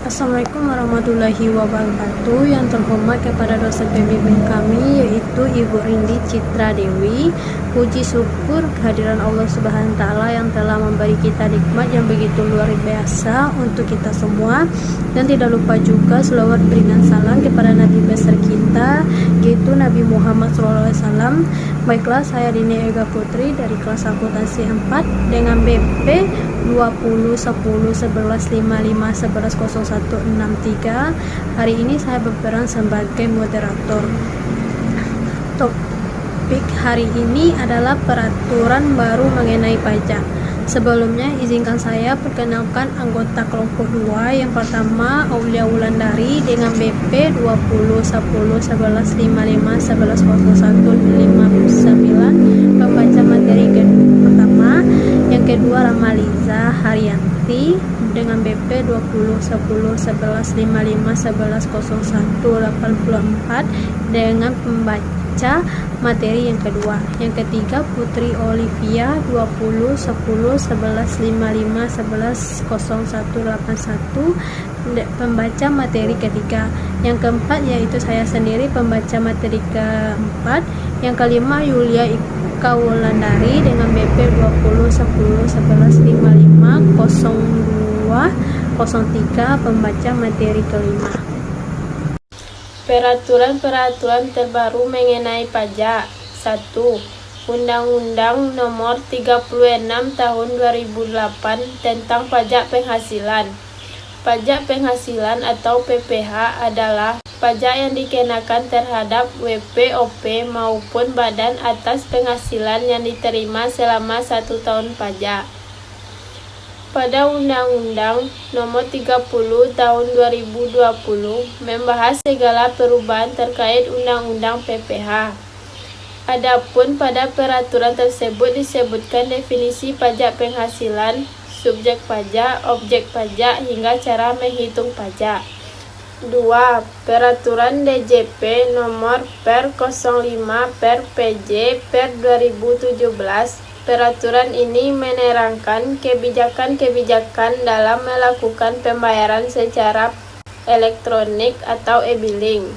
Assalamualaikum warahmatullahi wabarakatuh. Yang terhormat kepada dosen pembimbing kami yaitu Ibu Rindi Citra Dewi. Puji syukur kehadiran Allah Subhanahu wa taala yang telah memberi kita nikmat yang begitu luar biasa untuk kita semua. Dan tidak lupa juga selawat berikan salam kepada Nabi besar kita yaitu Nabi Muhammad SAW. Baiklah, saya Dini Ega Putri dari kelas akuntansi 4 dengan BP 20 10 11 55 11 0163. Hari ini saya berperan sebagai moderator. Topik hari ini adalah peraturan baru mengenai pajak. Sebelumnya izinkan saya perkenalkan anggota kelompok 2. Yang pertama Aulia Wulandari dengan BP 20 10 11 55 11 0159, pembaca materi pertama. Yang kedua Ramaliza Haryanti dengan BP 20 10 11 55 11 0184 dengan pembaca materi yang kedua. Yang ketiga Putri Olivia 20 10 11 55 11 0181 pembaca materi ketiga. Yang keempat yaitu saya sendiri pembaca materi keempat. Yang kelima Yulia Ika Wulandari dengan BP 20 10 11 55 02 03 pembaca materi kelima. Peraturan-peraturan terbaru mengenai pajak. 1. Undang-Undang Nomor 36 Tahun 2008 tentang Pajak Penghasilan. Pajak penghasilan atau PPH adalah pajak yang dikenakan terhadap WPOP maupun badan atas penghasilan yang diterima selama 1 tahun pajak. Pada Undang-Undang Nomor 30 Tahun 2020 membahas segala perubahan terkait Undang-Undang PPH. Adapun pada peraturan tersebut disebutkan definisi pajak penghasilan, subjek pajak, objek pajak, hingga cara menghitung pajak. 2. Peraturan DJP Nomor Per 05 Per PJ Per 2017. Peraturan ini menerangkan kebijakan-kebijakan dalam melakukan pembayaran secara elektronik atau e-billing.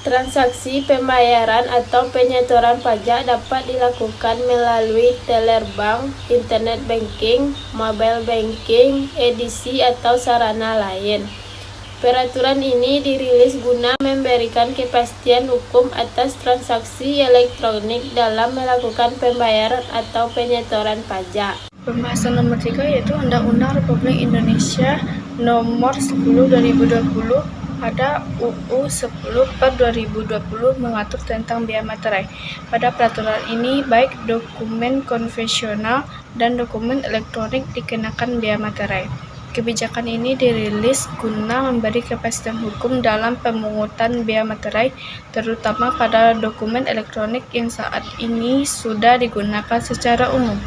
Transaksi pembayaran atau penyetoran pajak dapat dilakukan melalui teller bank, internet banking, mobile banking, edisi atau sarana lain. Peraturan ini dirilis guna memberikan kepastian hukum atas transaksi elektronik dalam melakukan pembayaran atau penyetoran pajak. Pembahasan nomor 3 yaitu Undang-Undang Republik Indonesia Nomor 10 2020. Ada UU 10/2020 mengatur tentang biaya materai. Pada peraturan ini baik dokumen konvensional dan dokumen elektronik dikenakan biaya materai. Kebijakan ini dirilis guna memberi kepastian hukum dalam pemungutan biaya materai, terutama pada dokumen elektronik yang saat ini sudah digunakan secara umum.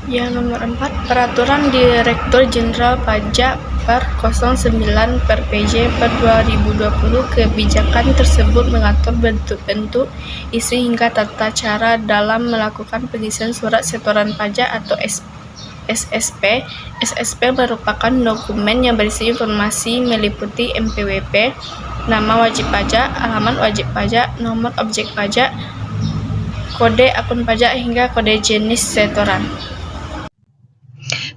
Yang nomor 4, Peraturan Direktur Jenderal Pajak Per 09 Per PJ Per 2020. Kebijakan tersebut mengatur bentuk-bentuk, isi hingga tata cara dalam melakukan pengisian surat setoran pajak atau SSP. SSP merupakan dokumen yang berisi informasi meliputi NPWP, nama wajib pajak, alamat wajib pajak, nomor objek pajak, kode akun pajak, hingga kode jenis setoran.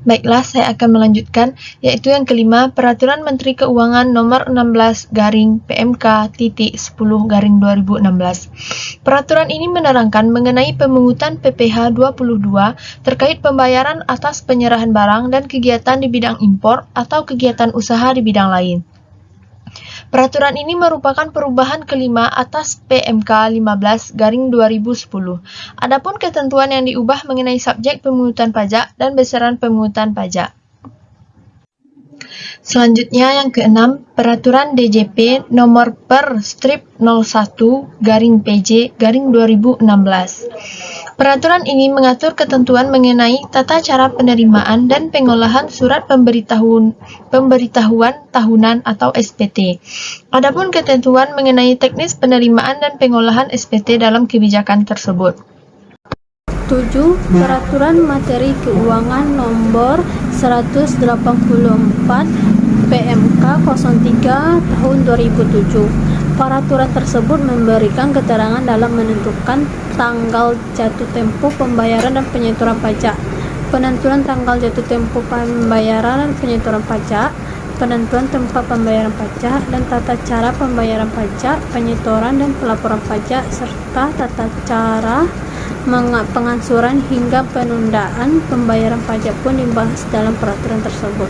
Baiklah, saya akan melanjutkan, yaitu yang kelima, Peraturan Menteri Keuangan Nomor 16/PMK.10/2016. Peraturan ini menerangkan mengenai pemungutan PPh 22 terkait pembayaran atas penyerahan barang dan kegiatan di bidang impor atau kegiatan usaha di bidang lain. Peraturan ini merupakan perubahan kelima atas PMK 15/2010. Adapun ketentuan yang diubah mengenai subjek pemungutan pajak dan besaran pemungutan pajak. Selanjutnya yang keenam, Peraturan DJP Nomor Per Strip 01/PJ/2016. Peraturan ini mengatur ketentuan mengenai tata cara penerimaan dan pengolahan surat pemberitahuan tahunan atau SPT. Adapun ketentuan mengenai teknis penerimaan dan pengolahan SPT dalam kebijakan tersebut. 7. Peraturan Materi Keuangan Nomor 184 PMK 03 tahun 2007. Peraturan tersebut memberikan keterangan dalam menentukan tanggal jatuh tempo pembayaran dan penyetoran pajak, penentuan tanggal jatuh tempo pembayaran dan penyetoran pajak, penentuan tempat pembayaran pajak dan tata cara pembayaran pajak, penyetoran dan pelaporan pajak, serta tata cara pengangsuran hingga penundaan pembayaran pajak pun dibahas dalam peraturan tersebut.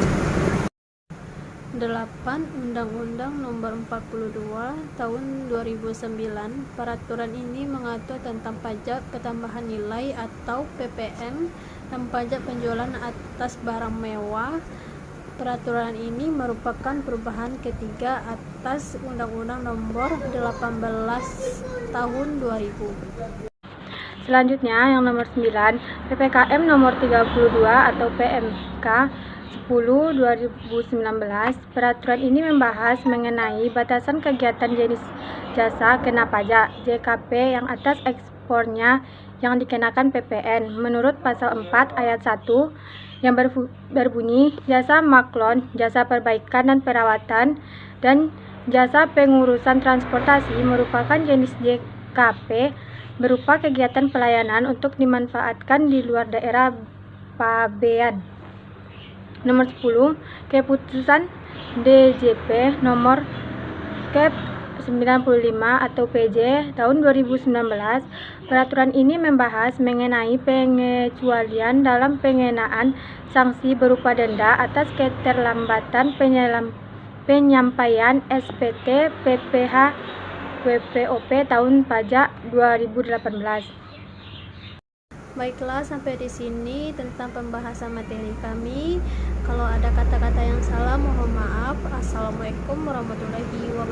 8. Undang-Undang Nomor 42 Tahun 2009. Peraturan ini mengatur tentang pajak ketambahan nilai atau PPN dan pajak penjualan atas barang mewah. Peraturan ini merupakan perubahan ketiga atas Undang-Undang Nomor 18 Tahun 2000. Selanjutnya yang nomor 9, PPKM nomor 32 atau PMK 10/2019. Peraturan ini membahas mengenai batasan kegiatan jenis jasa kena pajak JKP yang atas ekspornya yang dikenakan PPN menurut pasal 4 ayat 1 yang berbunyi jasa maklon, jasa perbaikan dan perawatan, dan jasa pengurusan transportasi merupakan jenis JKP berupa kegiatan pelayanan untuk dimanfaatkan di luar daerah pabean. Nomor 10, Keputusan DJP nomor Kep 95 atau PJ tahun 2019. Peraturan ini membahas mengenai pengecualian dalam pengenaan sanksi berupa denda atas keterlambatan penyampaian SPT PPh WPOP tahun pajak 2018. Baiklah, sampai di sini tentang pembahasan materi kami. Kalau ada kata-kata yang salah, mohon maaf. Assalamualaikum warahmatullahi wabarakatuh.